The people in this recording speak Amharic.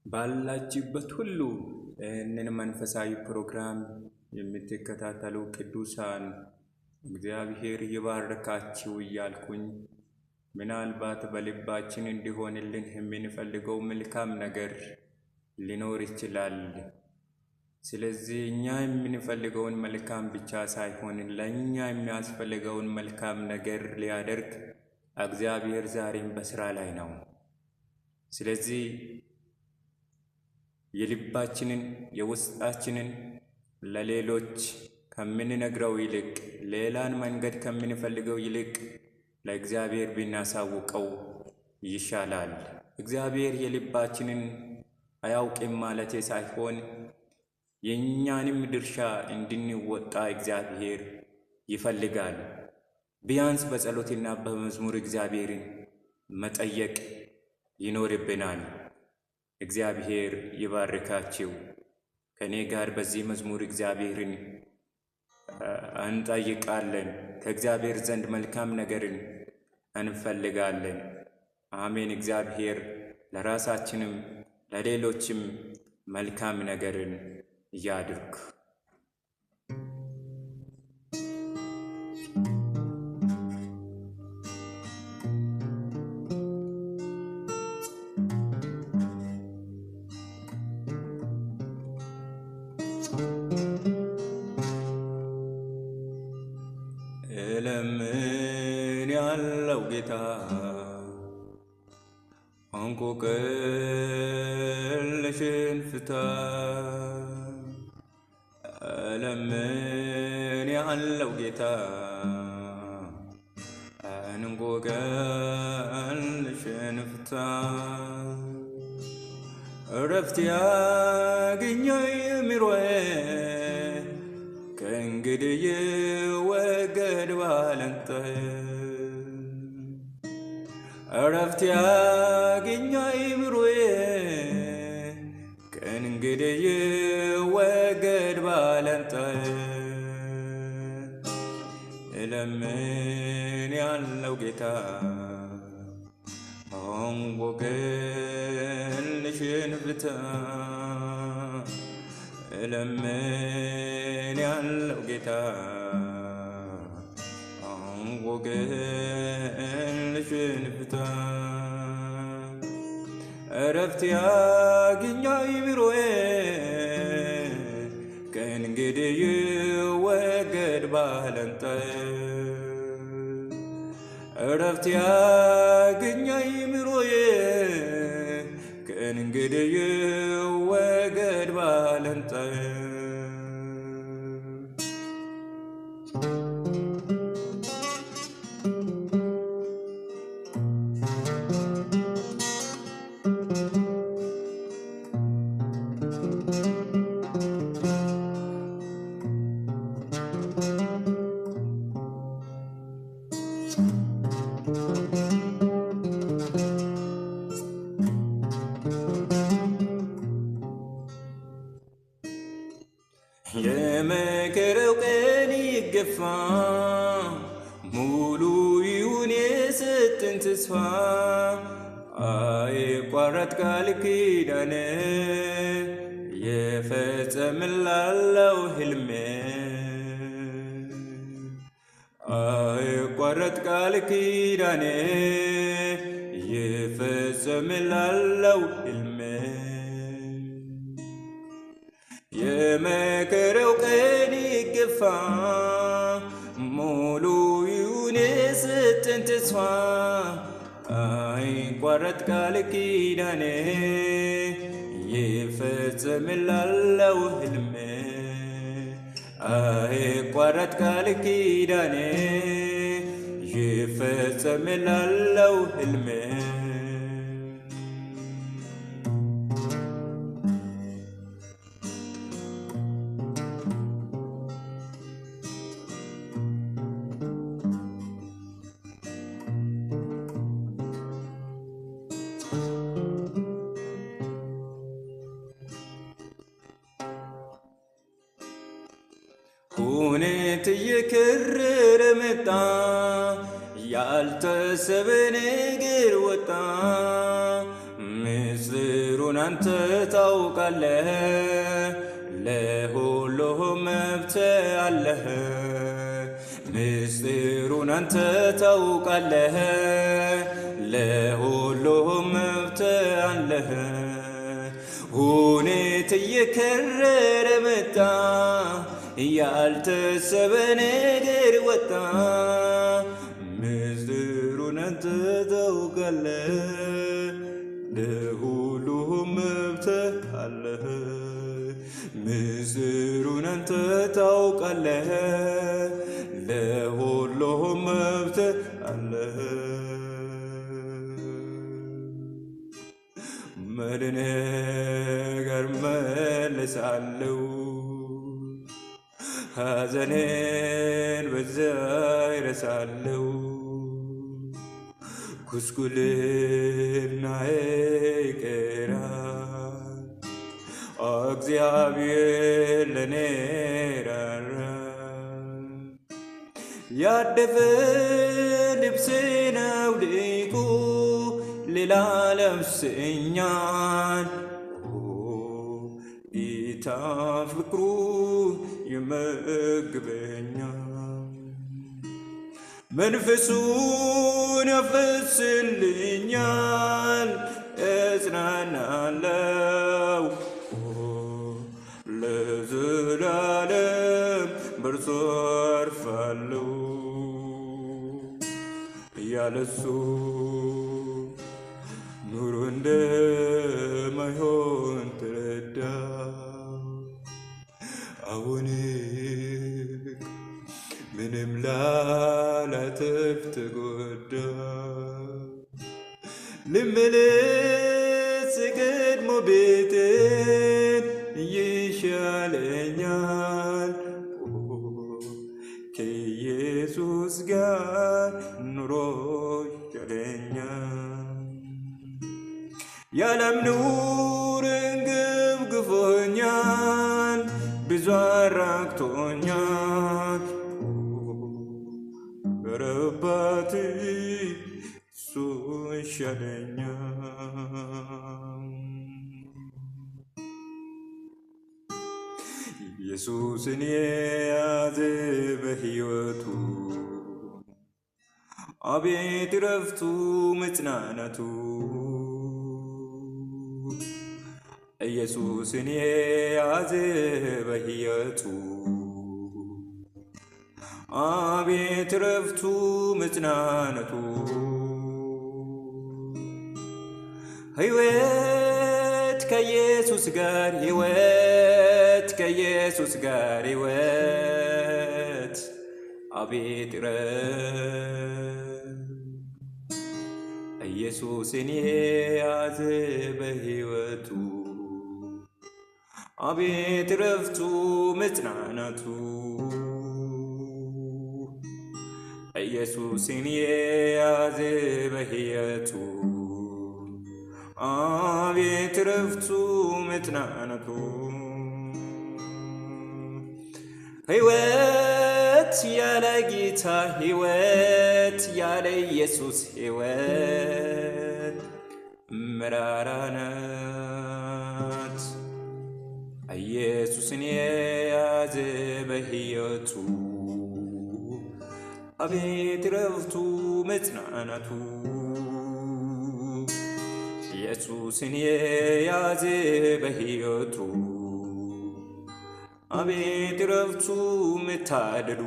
ባላችሁበት ሁሉ እነን መንፈሳዊ ፕሮግራም የምትከታተሉ ቅዱሳን እግዚአብሔር ይባርካችሁ እያልኩኝ ምናልባት በልባችን እንዲሆንልን የምንፈልገው መልካም ነገር ሊኖር ይችላል። ስለዚህ እኛ የምንፈልገውን መልካም ብቻ ሳይሆን ለኛ የሚያስፈልገውን መልካም ነገር ሊያደርግ እግዚአብሔር ዛሬም በስራ ላይ ነው። ስለዚህ የልባችንን የውስጣችንን ለሌሎች ከምንነግረው ይልቅ ሌላን መንገድ ከምንፈልገው ይልቅ ለእግዚአብሔር ብናሳውቀው ይሻላል። እግዚአብሔር የልባችንን አያውቅም ማለቴ ሳይሆን የኛንም ድርሻ እንድንወጣ እግዚአብሔር ይፈልጋል። ቢያንስ በጸሎትና በመዝሙር እግዚአብሔርን መጠየቅ ይኖርብናል። እግዚአብሔር ይባርካችሁ። ከኔ ጋር በዚህ መዝሙር እግዚአብሔርን እንጠይቃለን። ከእግዚአብሔር ዘንድ መልካም ነገርን እንፈልጋለን። አሜን። እግዚአብሔር ለራሳችንም ለሌሎችም መልካም ነገርን ያድርግ። ለምን ያለው ጌታ እንቆቅልሽን ፍታ። ለምን ያለው ጌታ እንቆቅልሽን ፍታ። እረፍት ያግኘው አእምሮዬ ከእንግዲህ ይወገድ ባለንጣዬ። እረፍት ያግኘው አእምሮዬ ከእንግዲህ ይወገድ ባለንጣዬ። ለምን ያለው ጌታ እንቆቅልሽን ፍታ። ለምን ያለው ጌታ እንቆቅልሽን ፍታ። እረፍት ያግኘው አእምሮዬ ከእንግዲህ ይወገድ ባለንጣዬ። እረፍት ያግኘው አእምሮዬ ከእንግዲህ ይወገድ ባለንጣዬ። የመከረው ቀን ይገፋ ሙሉ ይሁን የሰጠን ተስፋ። አይቋረጥ ቃል ኪዳን የፈጸምላለው ሕልሜ። አይቋረጥ ቃል ኪዳን የፈጸምላለው ሕልሜ። የመከረው ቀን ይገፋ ሙሉ ይሁን የሰጠን ተስፋ። አይቋረጥ ቃል ኪዳኔ ይፈጸምላለው ሕልሜ። አይቋረጥ ቃል ኪዳኔ ይፈጸምላለው ሕልሜ። ሁኔታ እየከረረ መጣ ያልታሰበ ነገር ወጣ። ምስጢሩ ምስጢሩን አንተ ታውቃለህ ለሁሉም መብት አለህ ምስጢሩን አንተ ታውቃለህ ለሁሉም መብት አለህ ሁኔታ እየከረረ መጣ ያልታሰበ ነገር ወጣ ምስጢሩን አንተ ታውቃለህ ለሁሉም መብት አለህ ምስጢሩን አንተ ታውቃለህ ለሁሉም መብት አለህ መድኔ ጋር መለሳለሁ ሐዘኔን በዚያ ይረሳለሁ ጉስቁልናዬ ይቀራል እግዚአብሔር ለኔ ራራ ያደፈ ልብሴን አውልቆ ሌላ ለብሰኛል ጌታ ፍቅሩ ይመግበኛል መንፈሱን ያፈስልኛል እጽናናለሁ ለዘላለም በእርሱ አርፋለሁ ያለሱ ኑሮ እንደማይሆን ተረዳ አሁን ምንም ላላተርፍ ተጎዳ ልመለስ ቀድሞ ቤቴን ይሻለኛል ከኢየሱስ ጋር ኑሮ ይሻለኛል የዓለም ኑር እንገብግቦኛል ብዙ አራቅቶኛል በረባት እሱ ይሻለኛል ኢየሱስን የያዘ በሕይወቱ አቤት ረፍቱ መጽናናቱ ኢየሱስን የያዘ በሕይወቱ አቤት ረፍቱ መጽናናቱ ሕይወት ከኢየሱስ ጋር ሕይወት ከኢየሱስ ጋር ሕይወት አቤት ረፍት ኢየሱስን የያዘ በሕይወቱ አቤት ረፍቱ መጽናናቱ ኢየሱስን የያዘ በሕይወቱ አቤት ረፍቱ መጽናናቱ ሕይወት ያለ ጌታ ሕይወት ያለ ኢየሱስ ሕይወት መራራ ናት ኢየሱስን የያዘ በሕይወቱ አቤት ረፍቱ መጽናናቱ ኢየሱስን የያዘ በሕይወቱ አቤት ረፍቱ መታደሉ